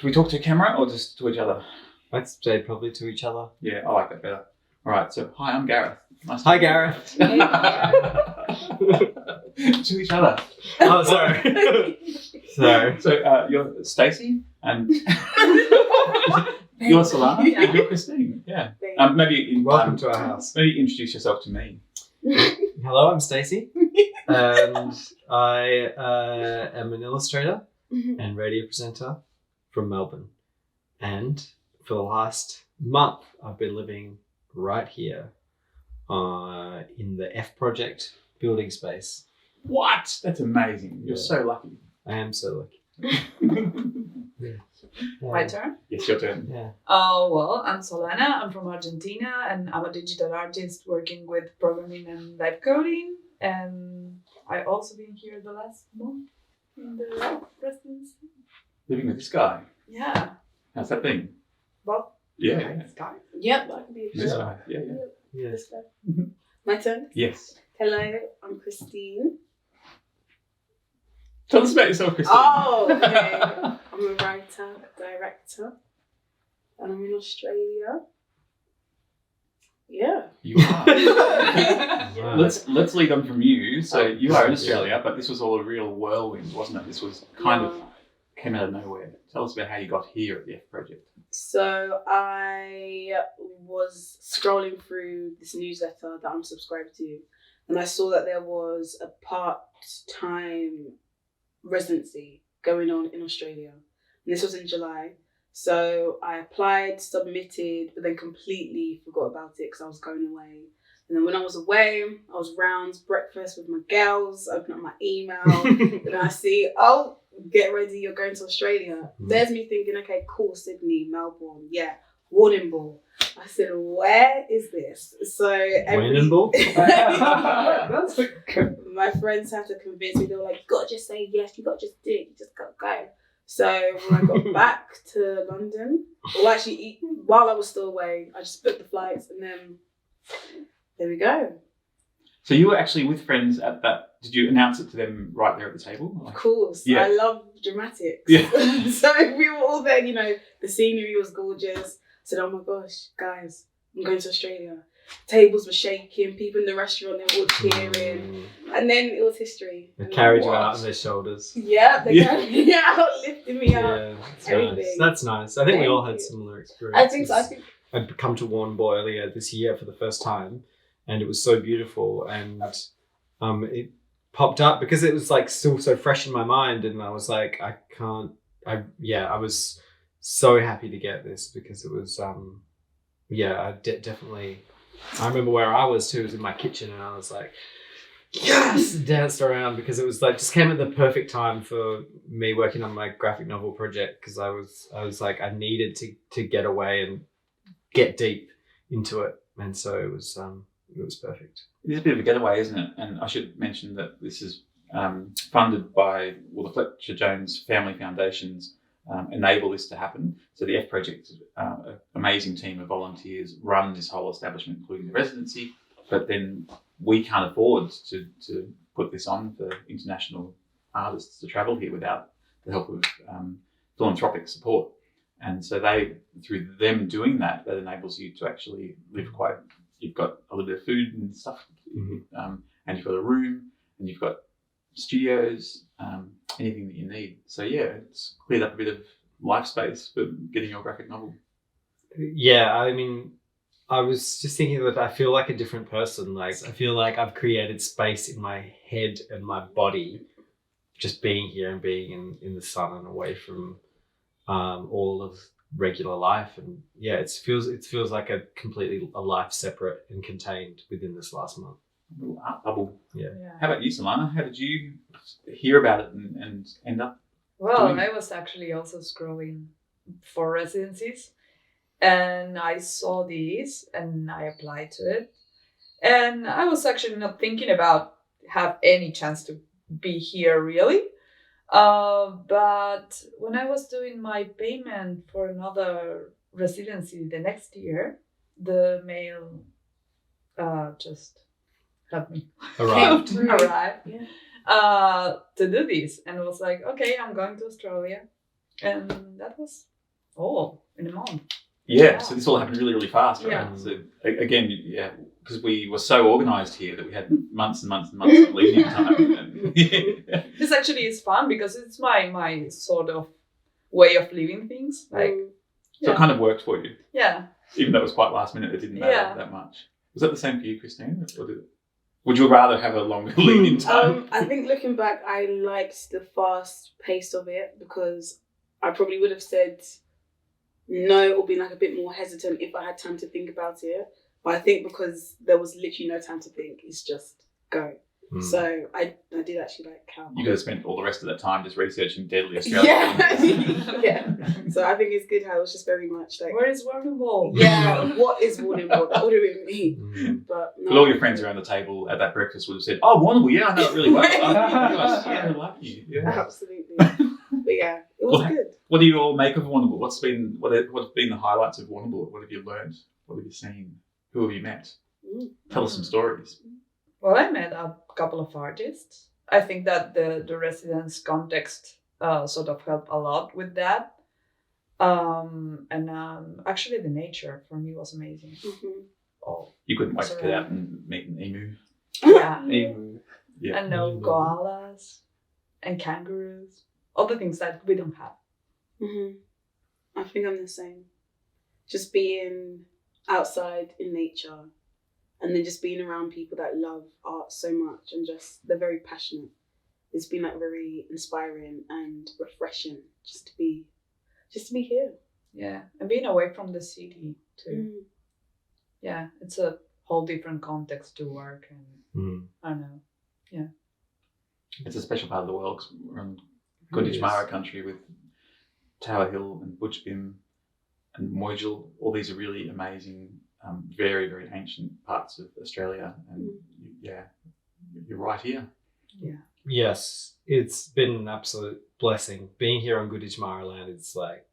we talk to camera or just to each other? I'd say probably to each other. Yeah, I like that better. All right, so hi, I'm Gareth. Nice to Hi, meet you. Gareth. To each other. Oh, sorry. Sorry. So you're Stacy and you're Solana and you're Christine. Yeah. Welcome to our house. Maybe introduce yourself to me. Hello, I'm Stacy, and I am an illustrator and radio presenter from Melbourne. And for the last month, I've been living right here in the F Project building space. What? That's amazing. You're so lucky. I am so lucky. Yeah. My turn? Yes, your turn. Yeah. Oh, well, I'm Solana. I'm from Argentina and I'm a digital artist working with programming and live coding. And I also been here the last month in the residency. Living with this guy. Yeah. How's that been? Well, Yeah. this guy. Yep, that could be a This good guy. Yeah. Yeah. This guy. My turn. Yes. Hello, I'm Christine. Tell us about yourself, Christine. Oh, okay. I'm a writer, director, and I'm in Australia. Yeah. You are. Wow. Let's lead on from you. So you are in Australia, but this was all a real whirlwind, wasn't it? This was kind of came out of nowhere. Tell us about how you got here at the F Project. So I was scrolling through this newsletter that I'm subscribed to, and I saw that there was a part-time residency going on in Australia. And this was in July. So I applied, submitted, but then completely forgot about it because I was going away. And then when I was away, I was round breakfast with my girls, open up my email, and I see, oh, get ready, you're going to Australia. There's me thinking, okay, cool, Sydney, Melbourne, yeah, Warrnambool. I said, where is this? So Warrnambool? my friends had to convince me. They were like, you gotta just say yes, you gotta just do it, you just gotta go. So when I got back to London, well, actually, while I was still away, I just booked the flights, and then there we go. So you were actually with friends at that. Did you announce it to them right there at the table? Of course, Yeah. I love dramatics. Yeah. So we were all there, you know, the scenery was gorgeous. I said, oh my gosh, guys, I'm going to Australia. Tables were shaking, people in the restaurant, they were all cheering. And then it was history. They And carried you what? out on their shoulders. Yeah, they carried me out, lifting me up. Yeah, that's nice. everything. That's nice. I think we Thank all had you. similar experiences. I think so. I think I'd come to Warrnambool earlier this year for the first time, and it was so beautiful, and it popped up because it was like still so fresh in my mind, and I was like, I was so happy to get this because it was definitely. I remember where I was too. It was in my kitchen, and I was like, yes, danced around because it was like just came at the perfect time for me working on my graphic novel project, because I was like, I needed to get away and get deep into it, and so it was perfect. It is a bit of a getaway, isn't it? And I should mention that this is funded by the Fletcher Jones Family Foundations. Enable this to happen. So the F Project, an amazing team of volunteers, run this whole establishment, including the residency. But then we can't afford to put this on for international artists to travel here without the help of philanthropic support. And so through them doing that enables you to actually live you've got a little bit of food and stuff, and you've got a room, and you've got studios, anything that you need. So yeah, it's cleared up a bit of life space for getting your graphic novel. Yeah, I mean, I was just thinking that I feel like a different person. Like, I feel like I've created space in my head and my body, just being here and being in the sun and away from all of regular life. And yeah, it feels like a life separate and contained within this last month. A little art bubble. Yeah. How about you, Solana? How did you hear about it and end up? Well, doing it? I was actually also scrolling for residencies, and I saw these and I applied to it. And I was actually not thinking about have any chance to be here really. But when I was doing my payment for another residency the next year, the mail just helped me Arrived. to do this, and it was like, okay, I'm going to Australia, and that was Oh, in a month. Yeah, so this all happened really, really fast, right? Yeah. So again, yeah, because we were so organised here that we had months and months and months of leading time. This actually is fun because it's my sort of way of living things. Like, So it kind of worked for you, yeah. even though it was quite last minute. It didn't matter Yeah. that much. Was that the same for you, Christine? Or would you rather have a longer lead-in time? I think looking back, I liked the fast pace of it because I probably would have said no or been like a bit more hesitant if I had time to think about it. But I think because there was literally no time to think, it's just go. So I did actually like count. You could have spent all the rest of that time just researching deadly Australian. Yeah. So I think it's good how it was just very much like, Where is Warrnambool? yeah, what is Warrnambool? That would have been me. But no. But all your friends around the table at that breakfast would have said, "Oh, Warrnambool, yeah, I know it really well. You guys so lucky." Yeah. Absolutely. But yeah, it was good. What do you all make of Warrnambool? What's been the highlights of Warrnambool? What have you learned? What have you seen? Who have you met? Tell us some stories. Well, I met a couple of artists. I think that the residence context sort of helped a lot with that. Actually, the nature for me was amazing. Oh, You couldn't wait to get out and meet an emu. yeah. Yeah. And no koalas and kangaroos. All the things that we don't have. I think I'm the same. Just being outside in nature and then just being around people that love art so much and just they're very passionate. It's been like very inspiring and refreshing just to be here. Yeah, and being away from the city too. Yeah, it's a whole different context to work and I don't know. Yeah. It's a special part of the world 'cause we're in Gunditjmara country with Tower Hill and Butchbim and Moyjul. All these are really amazing, very, very ancient parts of Australia. And yeah, you're right here. Yeah. Yes, it's been an absolute blessing being here on Gunditjmara land. It's like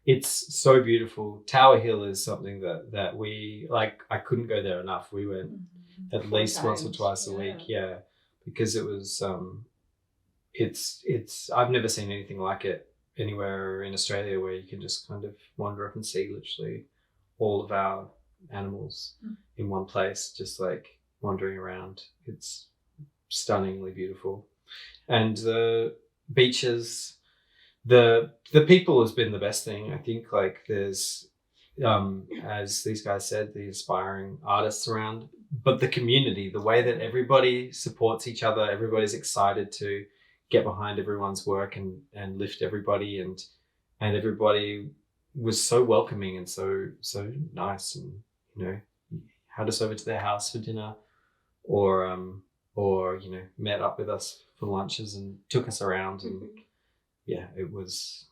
it's so beautiful. Tower Hill is something that we like. I couldn't go there enough. We went at least once or twice a week. Yeah, because it was it's I've never seen anything like it anywhere in Australia where you can just kind of wander up and see literally all of our animals in one place, just like wandering around. It's stunningly beautiful. And the beaches, the people has been the best thing. I think like there's as these guys said, the inspiring artists around, but the community, the way that everybody supports each other, everybody's excited to get behind everyone's work and lift everybody, and everybody was so welcoming and so nice, and you know, had us over to their house for dinner, or you know, met up with us for lunches and took us around, and yeah, it was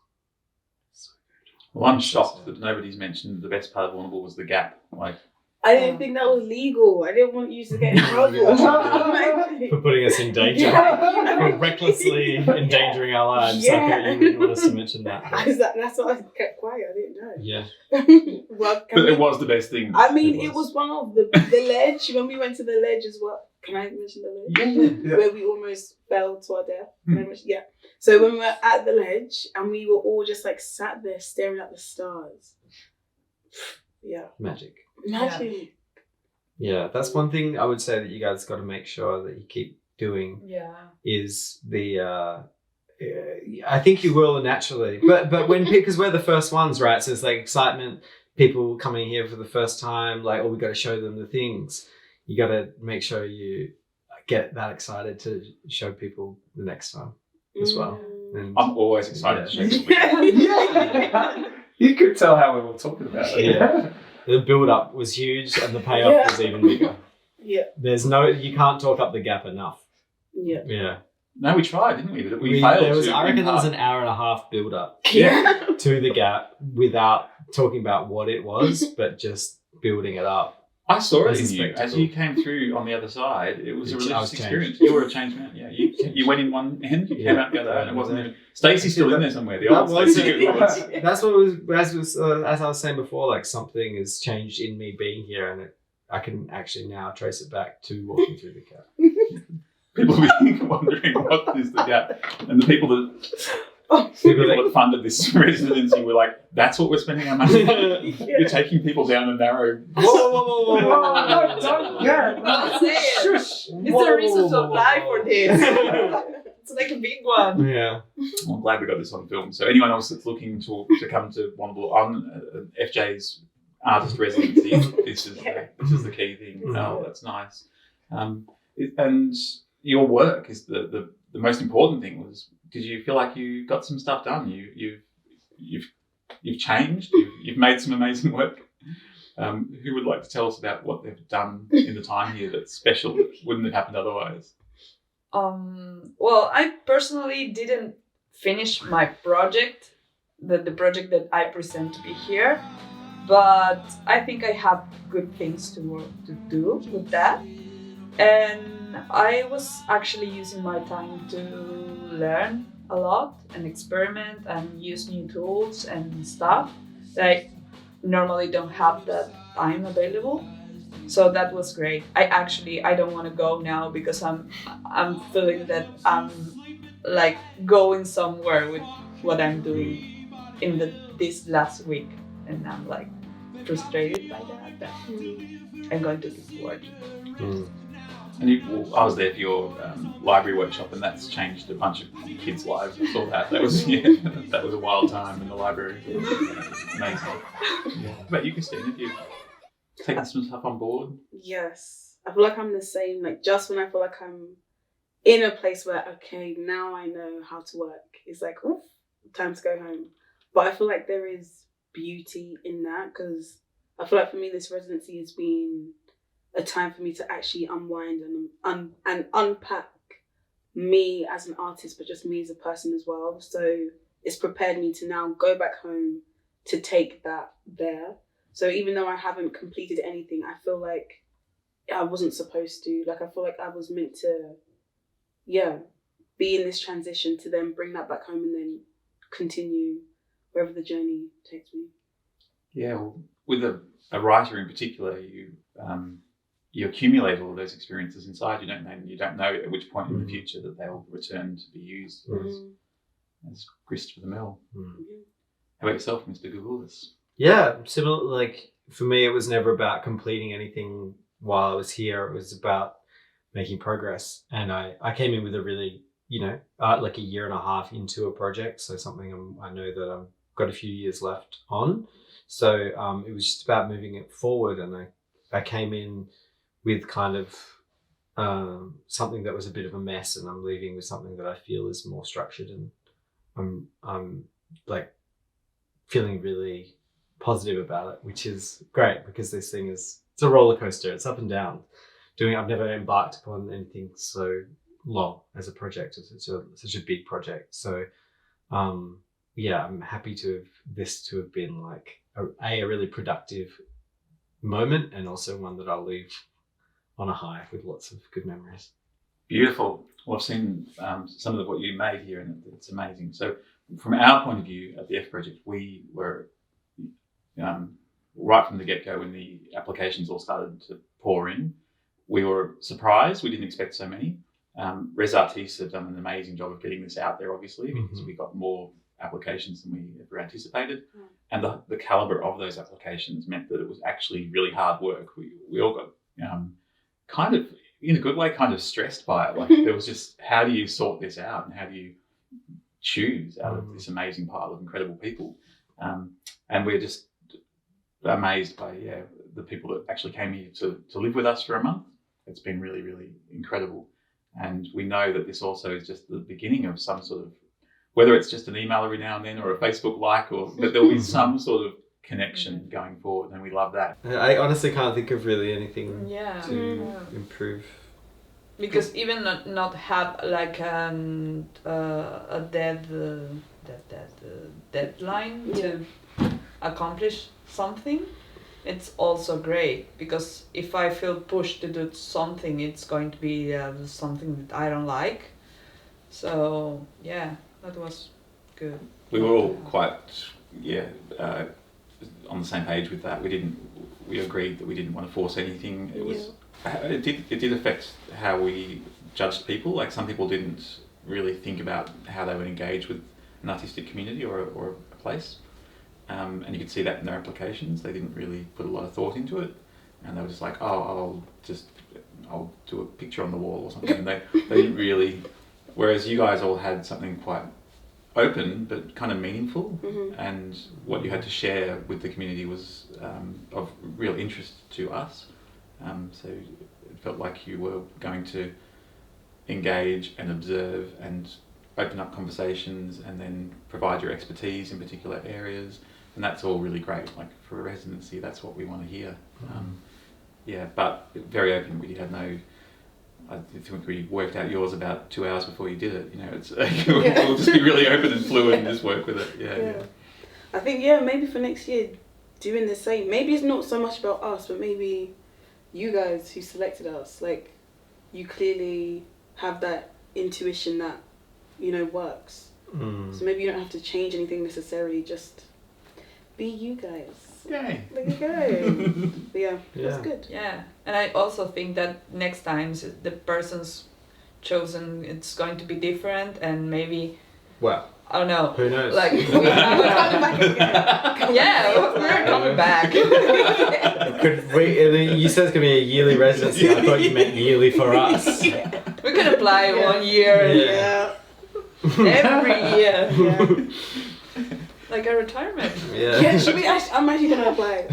so good. Well, I'm shocked that nobody's mentioned the best part of Warrnambool was the Gap. Like, I didn't think that was legal. I didn't want you to get in trouble. For putting us in danger. For recklessly endangering our lives. I thought you wouldn't want us to mention that. That's why I kept quiet. I didn't know. Yeah. Well, but it was the best thing. I mean, it was one of the ledge. When we went to the ledge as well. Can I mention the ledge? Yeah. Where we almost fell to our death. Yeah. So when we were at the ledge and we were all just like sat there staring at the stars. Yeah. Magic. Yeah, that's one thing I would say that you guys got to make sure that you keep doing. Yeah. Is the I think you will naturally, but when, because we're the first ones, right? So it's like excitement, people coming here for the first time, like, oh, we got to show them the things. You got to make sure you get that excited to show people the next time as well. And I'm always excited to show people. You could tell how we were talking about it. Yeah. The build up was huge and the payoff was even bigger. Yeah. You can't talk up the Gap enough. Yeah. Yeah. No, we tried, didn't we? But we failed. I reckon there was an hour and a half build up Yeah. to the Gap without talking about what it was, but just building it up. I saw it As a in you. As spectacle. you came through on the other side, it was a I was religious changed. experience. You were a changed man. Yeah, you went in one end, you came out the other, and it wasn't even. Stacey's still in there somewhere. The That old was Stacy it. Gougoulis. That's what was as I was saying before, like something has changed in me being here, and I can actually now trace it back to walking through the Gap. People will be wondering what is the Gap, and the people that People that funded this residency were like, "That's what we're spending our money on. You're taking people down a narrow." Whoa. No, don't. Yeah. I'll say it. Shush. It's a reason to apply for this. It's like a big one. Yeah. Well, I'm glad we got this on film. So anyone else that's looking to come to Warrnambool on FJs Artist Residency, this is the key thing. Oh, that's nice. And your work is the most important thing. Did you feel like you got some stuff done? You've changed. You've made some amazing work. Who would like to tell us about what they've done in the time here that's special that wouldn't have happened otherwise? Well, I personally didn't finish my project, the project that I present to be here, but I think I have good things to do with that. And I was actually using my time to learn a lot and experiment and use new tools and stuff that I normally don't have that time available. So that was great. I don't want to go now because I'm feeling that I'm like going somewhere with what I'm doing in this last week, and I'm like frustrated by that. But I'm going to keep working. And I was there for your library workshop, and that's changed a bunch of kids' lives. I saw that. That was that was a wild time in the library. Amazing. Yeah. But you, Christine, have you taken some stuff on board? Yes. I feel like I'm the same. Like, just when I feel like I'm in a place where, okay, now I know how to work, it's like, oof, time to go home. But I feel like there is beauty in that, because I feel like for me, this residency has been a time for me to actually unwind and unpack me as an artist, but just me as a person as well. So it's prepared me to now go back home to take that there. So even though I haven't completed anything, I feel like I wasn't supposed to. Like, I feel like I was meant to, be in this transition to then bring that back home and then continue wherever the journey takes me. Yeah, well, with a writer in particular, you accumulate all of those experiences inside. You don't know at which point in the future that they'll return to be used as grist for the mill. How about yourself, Mr. Gougoulis? Yeah, similar. Like, for me, it was never about completing anything while I was here. It was about making progress. And I came in with a really, like a year and a half into a project. So something I know that I've got a few years left on. So it was just about moving it forward. And I came in with kind of something that was a bit of a mess, and I'm leaving with something that I feel is more structured, and I'm like feeling really positive about it, which is great, because this thing it's a roller coaster. It's up and down. I've never embarked upon anything so long as a project. It's such a big project. So I'm happy to have been like a really productive moment, and also one that I'll leave on a high with lots of good memories. Beautiful. Well, I've seen some of what you made here, and it's amazing. So from our point of view at the F Project, we were right from the get-go, when the applications all started to pour in, we were surprised. We didn't expect so many. Res Artistes have done an amazing job of getting this out there, obviously, because we got more applications than we ever anticipated. And the caliber of those applications meant that it was actually really hard work. We all got kind of, in a good way, kind of stressed by it. Like, there was just, how do you sort this out, and how do you choose out of this amazing pile of incredible people? And we're just amazed by the people that actually came here to live with us for a month. It's been really, really incredible. And we know that this also is just the beginning of some sort of, whether it's just an email every now and then or a Facebook like, or that there'll be some sort of connection going forward, and we love that. I honestly can't think of really anything to improve. Because even not have like a deadline to accomplish something, it's also great, because if I feel pushed to do something, it's going to be something that I don't like. So that was good. We were all quite on the same page with that. We agreed that we didn't want to force anything. It did affect how we judged people. Like, some people didn't really think about how they would engage with an artistic community or a place. And you could see that in their applications. They didn't really put a lot of thought into it. And they were just like, oh, I'll do a picture on the wall or something. And they didn't really, whereas you guys all had something quite open but kind of meaningful, and what you had to share with the community was of real interest to us. So it felt like you were going to engage and observe and open up conversations and then provide your expertise in particular areas, and that's all really great. Like for a residency, that's what we want to hear. Yeah, but very open. We had no. I think we worked out yours about 2 hours before you did it. You know, it's we'll just be really open and fluid and just work with it. Yeah. I think maybe for next year, doing the same. Maybe it's not so much about us, but maybe you guys who selected us, like, you clearly have that intuition that, you know, works. So maybe you don't have to change anything necessarily. Just be you guys. Yay. There you go. But yeah, that's good. Yeah, and I also think that next time the person's chosen, it's going to be different, and maybe, Well, I don't know. who knows? Like we're coming back again. Yeah, we're coming back. You said it's gonna be a yearly residency. I thought you meant yearly for us. We could apply 1 year. Yeah. Every year. Yeah. Like a retirement. Yeah, should we I'm actually going to apply.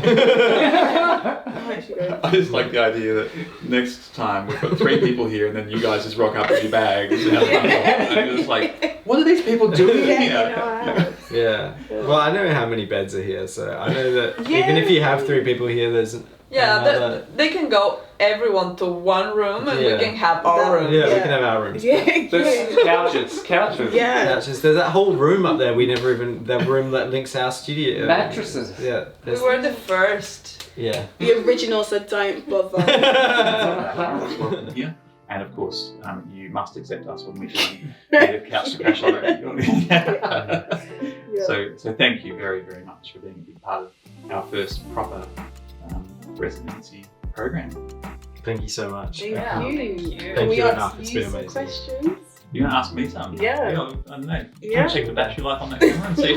I'm actually going to. I just like the idea that next time we've got 3 people here and then you guys just rock up with your bags and you're just like, what are these people doing here? Yeah. Well, I know how many beds are here, so I know that even if you have 3 people here, there's another... they can go everyone to one room and we can have our room. Yeah, we can have our rooms. There's couches. Yeah. Couches. There's that whole room up there. We never even that room that links our studio. Mattresses. Yeah. We were the first. Yeah. The original said don't bother. Welcome here. And of course, you must accept us when we join Native Couch to Crash on. So thank you very, very much for being a big part of our first proper residency program. Thank you so much. Thank you. Thank Can we you ask enough. It's you been some amazing. questions? You're going to ask me something? Yeah. I don't know. Can Yeah. you check the battery life on that camera and see?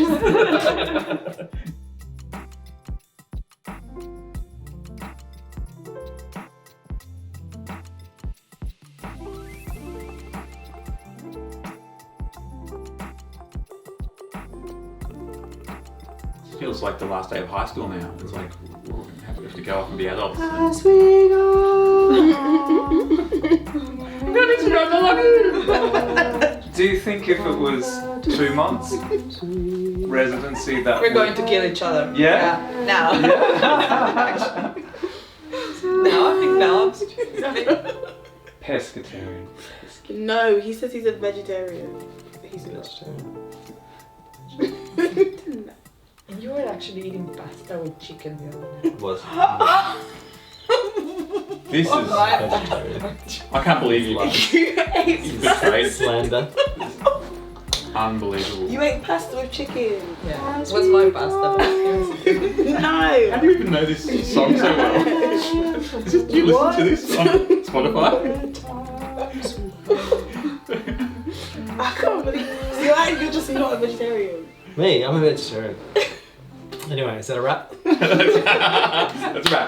Feels like the last day of high school now. It's like we have to go off and be adults. As we go. Do you think if it was 2 months residency that We're going to kill each other. Yeah? Now. Yeah. No, I think not. Pescatarian. No, he says he's a vegetarian. He's not. Vegetarian. You were actually eating pasta with chicken the other day. Was This is. vegetarian. I can't believe you. You've betrayed. Slander. Unbelievable. You ate pasta with chicken. Yeah, it was my pasta. No. How do you even know this song so well? Do you listen to this on Spotify? I can't believe you're just not a vegetarian. Me, I'm a vegetarian. Anyway, is that a wrap? That's a wrap.